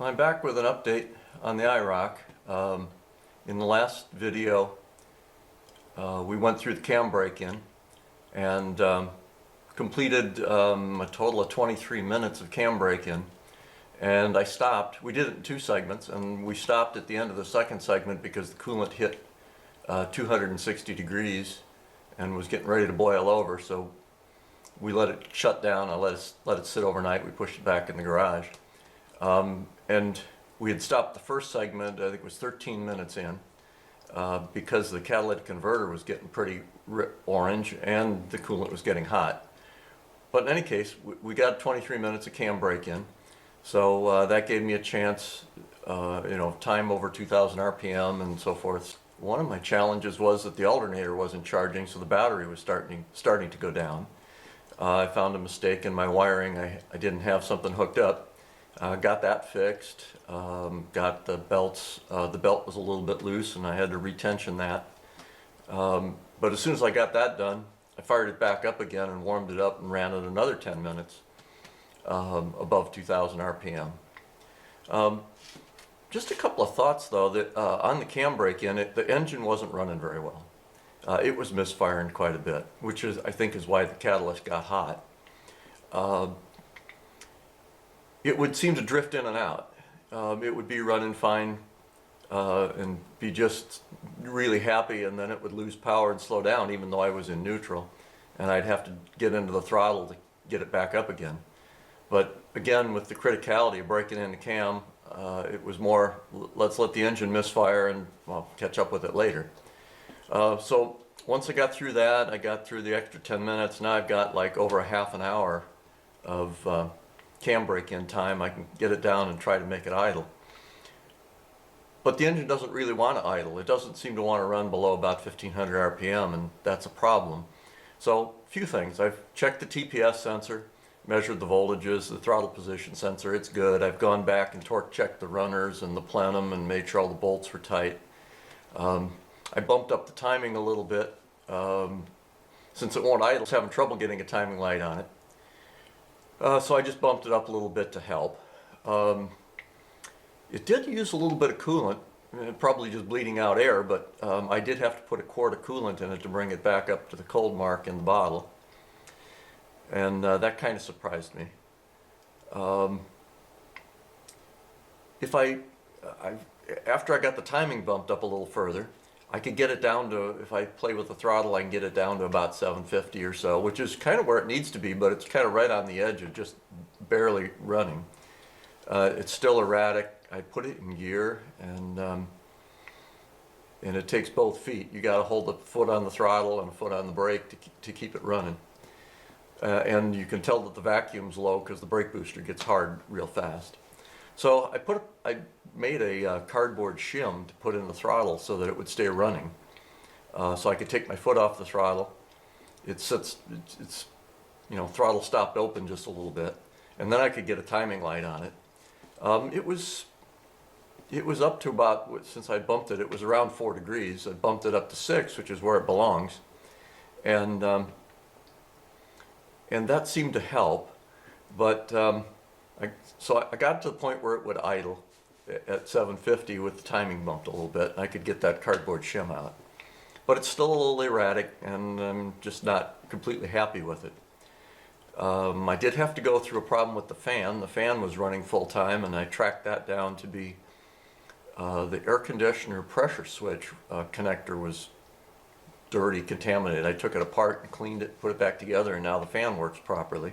I'm back with an update on the IROC. In the last video, we went through the cam break-in and completed a total of 23 minutes of cam break-in. And I stopped. We did it in two segments, and we stopped at the end of the second segment because the coolant hit 260 degrees and was getting ready to boil over. So we let it shut down. I let it sit overnight. We pushed it back in the garage. And we had stopped the first segment, I think it was 13 minutes in, because the catalytic converter was getting pretty orange and the coolant was getting hot. But in any case, we got 23 minutes of cam break-in. So that gave me a chance, time over 2,000 RPM and so forth. One of my challenges was that the alternator wasn't charging, so the battery was starting to go down. I found a mistake in my wiring. I didn't have something hooked up. Got that fixed. Got the belts. The belt was a little bit loose, and I had to retension that. But as soon as I got that done, I fired it back up again and warmed it up and ran it another 10 minutes above 2,000 RPM. Just a couple of thoughts, though, that on the cam break-in, the engine wasn't running very well. It was misfiring quite a bit, which I think is why the catalyst got hot. It would seem to drift in and out. It would be running fine and be just really happy, and then it would lose power and slow down even though I was in neutral, and I'd have to get into the throttle to get it back up again. But again, with the criticality of breaking into cam, it was more, let's let the engine misfire and catch up with it later. So once I got through that, I got through the extra 10 minutes. Now I've got like over a half an hour of cam break-in time. I can get it down and try to make it idle. But the engine doesn't really want to idle. It doesn't seem to want to run below about 1,500 RPM, and that's a problem. So a few things. I've checked the TPS sensor, measured the voltages, the throttle position sensor. It's good. I've gone back and torque checked the runners and the plenum and made sure all the bolts were tight. I bumped up the timing a little bit. Since it won't idle, I was having trouble getting a timing light on it. So I just bumped it up a little bit to help. It did use a little bit of coolant, probably just bleeding out air, but I did have to put a quart of coolant in it to bring it back up to the cold mark in the bottle. And that kind of surprised me. After I got the timing bumped up a little further, I could get it down to, if I play with the throttle, I can get it down to about 750 or so, which is kind of where it needs to be, but it's kind of right on the edge of just barely running. It's still erratic. I put it in gear, and it takes both feet. You got to hold a foot on the throttle and a foot on the brake to keep it running. And you can tell that the vacuum's low because the brake booster gets hard real fast. So I made a cardboard shim to put in the throttle so that it would stay running. So I could take my foot off the throttle. It's throttle stopped open just a little bit, and then I could get a timing light on it. It was up to about, since I bumped it, it was around 4 degrees. I bumped it up to 6, which is where it belongs, and that seemed to help. But so I got to the point where it would idle at 750 with the timing bumped a little bit. I could get that cardboard shim out. But it's still a little erratic, and I'm just not completely happy with it. I did have to go through a problem with the fan. The fan was running full time, and I tracked that down to be the air conditioner pressure switch connector was dirty, contaminated. I took it apart and cleaned it, put it back together, and now the fan works properly.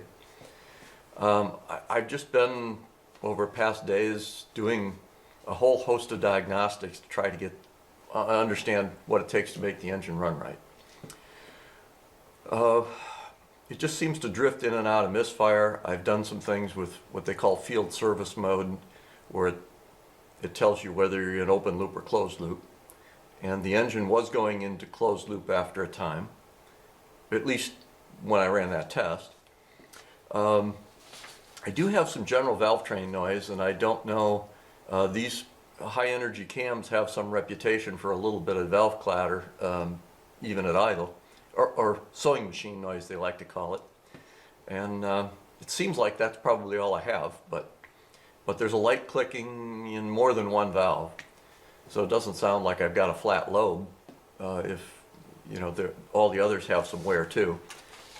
I've just been, over past days, doing a whole host of diagnostics to try to get understand what it takes to make the engine run right. It just seems to drift in and out of misfire. I've done some things with what they call field service mode, where it tells you whether you're in open loop or closed loop. And the engine was going into closed loop after a time, at least when I ran that test. I do have some general valve train noise, and I don't know, these high energy cams have some reputation for a little bit of valve clatter, even at idle, or sewing machine noise they like to call it. And it seems like that's probably all I have, but but there's a light clicking in more than one valve. So it doesn't sound like I've got a flat lobe, if all the others have some wear too.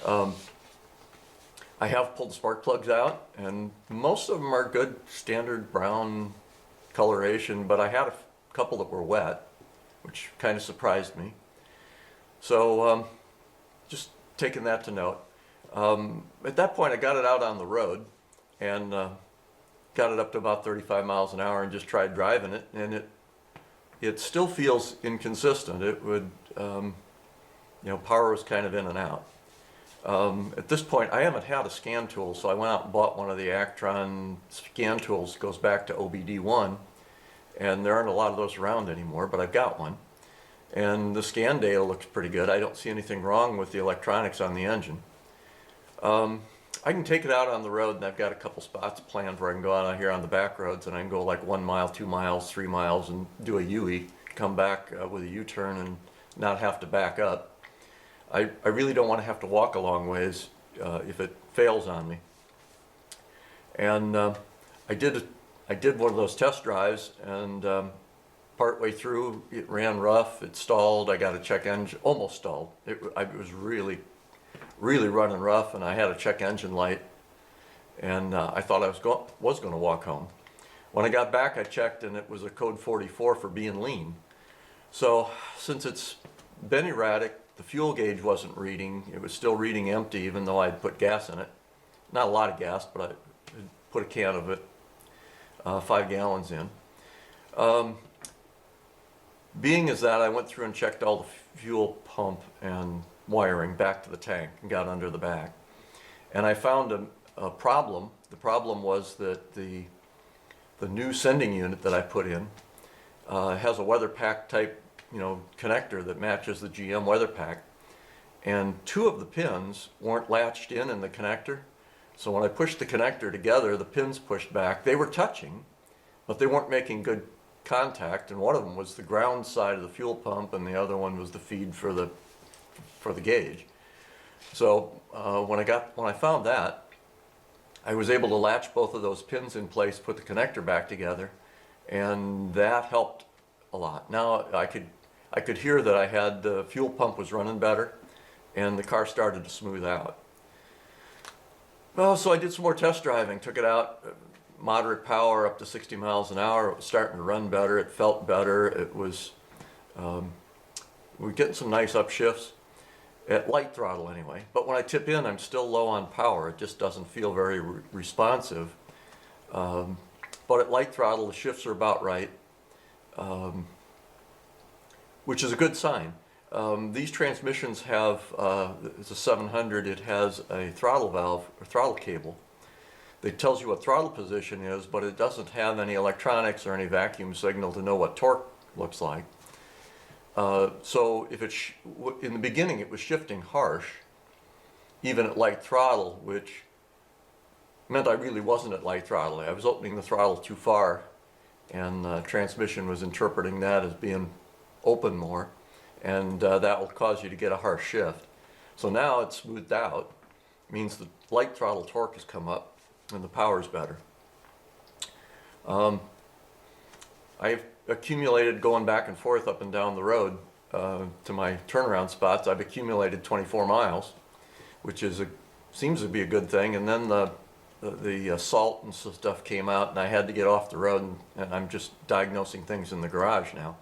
I have pulled the spark plugs out, and most of them are good standard brown coloration, but I had a couple that were wet, which kind of surprised me. So just taking that to note. At that point I got it out on the road and got it up to about 35 miles an hour and just tried driving it, and it still feels inconsistent. It would, power was kind of in and out. At this point I haven't had a scan tool, so I went out and bought one of the Actron scan tools. It goes back to OBD1, and there aren't a lot of those around anymore, but I've got one. And the scan data looks pretty good. I don't see anything wrong with the electronics on the engine. I can take it out on the road, and I've got a couple spots planned where I can go out here on the back roads, and I can go like 1 mile, 2 miles, 3 miles, and do a U-E, come back with a U-turn and not have to back up. I really don't want to have to walk a long ways if it fails on me. And I did one of those test drives, and partway through it ran rough, it stalled, I got a check engine, almost stalled. It was really running rough, and I had a check engine light, and I thought I was going to walk home. When I got back I checked, and it was a code 44 for being lean. So since it's been erratic, the fuel gauge wasn't reading. It was still reading empty even though I'd put gas in it. Not a lot of gas, but I put a can of it, 5 gallons in. Being as that, I went through and checked all the fuel pump and wiring back to the tank and got under the back. And I found a problem. The problem was that the new sending unit that I put in has a weather pack type connector that matches the GM weather pack. And 2 of the pins weren't latched in the connector. So when I pushed the connector together, the pins pushed back. They were touching, but they weren't making good contact, and one of them was the ground side of the fuel pump, and the other one was the feed for the gauge. So when I found that, I was able to latch both of those pins in place, put the connector back together, and that helped a lot. Now I could hear that I had the fuel pump was running better, and the car started to smooth out. Well, so I did some more test driving, took it out. Moderate power up to 60 miles an hour. It was starting to run better. It felt better. It was, we were getting some nice upshifts at light throttle anyway. But when I tip in, I'm still low on power. It just doesn't feel very responsive. But at light throttle, the shifts are about right, which is a good sign. These transmissions have, it's a 700, it has a throttle valve or throttle cable. It tells you what throttle position is, but it doesn't have any electronics or any vacuum signal to know what torque looks like. So if in the beginning it was shifting harsh, even at light throttle, which meant I really wasn't at light throttle. I was opening the throttle too far, and the transmission was interpreting that as being open more, and that will cause you to get a harsh shift. So now it's smoothed out. It means the light throttle torque has come up, and the power's better. I've accumulated, going back and forth up and down the road to my turnaround spots, I've accumulated 24 miles, which seems to be a good thing. And then the salt and stuff came out, and I had to get off the road, and I'm just diagnosing things in the garage now.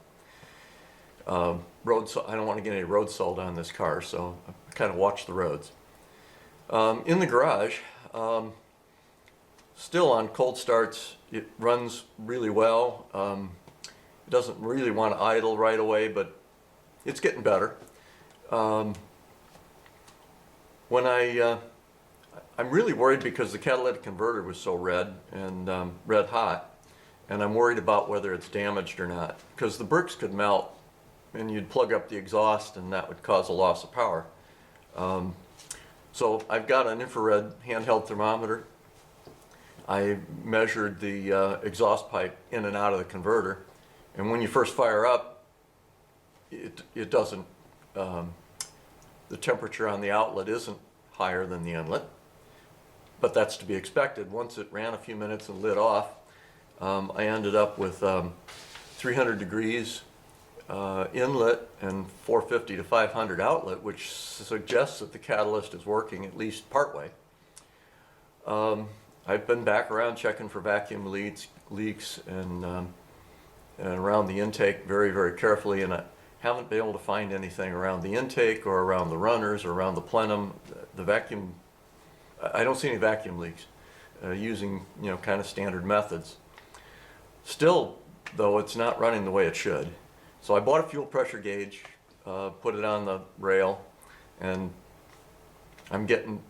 I don't want to get any road salt on this car, so I kind of watch the roads. In the garage, still on cold starts, it runs really well. It doesn't really want to idle right away, but it's getting better. I'm really worried because the catalytic converter was so red and red hot, and I'm worried about whether it's damaged or not, because the bricks could melt and you'd plug up the exhaust, and that would cause a loss of power. So I've got an infrared handheld thermometer. I measured the exhaust pipe in and out of the converter, and when you first fire up, it doesn't, the temperature on the outlet isn't higher than the inlet, but that's to be expected. Once it ran a few minutes and lit off, I ended up with 300 degrees inlet and 450 to 500 outlet, which suggests that the catalyst is working at least partway. I've been back around checking for vacuum leaks and around the intake very, very carefully, and I haven't been able to find anything around the intake or around the runners or around the plenum. The vacuum, I don't see any vacuum leaks using, you know, kind of standard methods. Still, though, it's not running the way it should. So I bought a fuel pressure gauge, put it on the rail, and I'm getting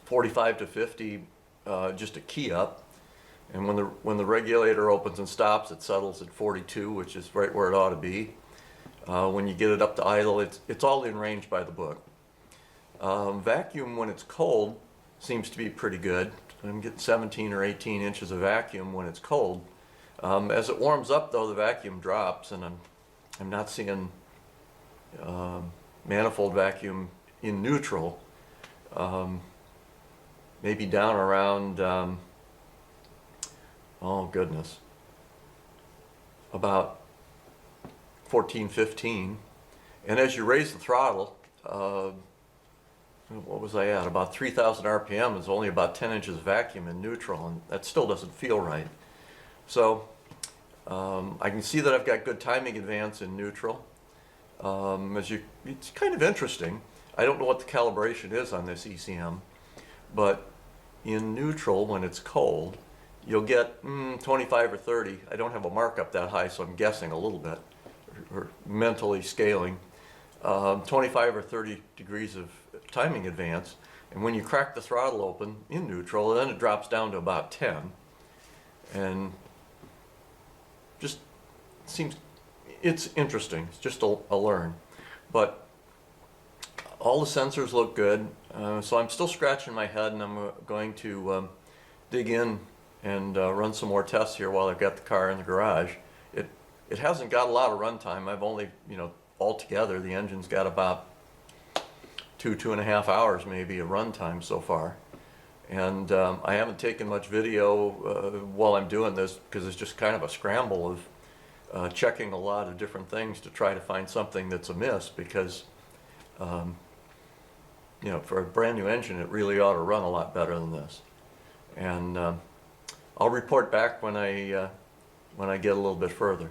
45 to 50 just a key up. And when the regulator opens and stops, it settles at 42, which is right where it ought to be. When you get it up to idle, it's all in range by the book. Vacuum when it's cold seems to be pretty good. I'm getting 17 or 18 inches of vacuum when it's cold. As it warms up, though, the vacuum drops, and I'm not seeing manifold vacuum in neutral. Maybe down around oh goodness, about 14, 15. And as you raise the throttle, what was I at? About 3,000 RPM is only about 10 inches of vacuum in neutral, and that still doesn't feel right. So I can see that I've got good timing advance in neutral. It's kind of interesting. I don't know what the calibration is on this ECM, but in neutral, when it's cold, you'll get 25 or 30. I don't have a markup that high, so I'm guessing a little bit, or mentally scaling. 25 or 30 degrees of timing advance. And when you crack the throttle open in neutral, then it drops down to about 10. And just seems, it's interesting. It's just a learn. But all the sensors look good. So I'm still scratching my head, and I'm going to dig in and run some more tests here while I've got the car in the garage. It hasn't got a lot of runtime. I've only, you know, altogether the engine's got about 2.5 hours maybe of runtime so far. And I haven't taken much video while I'm doing this because it's just kind of a scramble of checking a lot of different things to try to find something that's amiss, because you know, for a brand new engine it really ought to run a lot better than this. And I'll report back when I get a little bit further.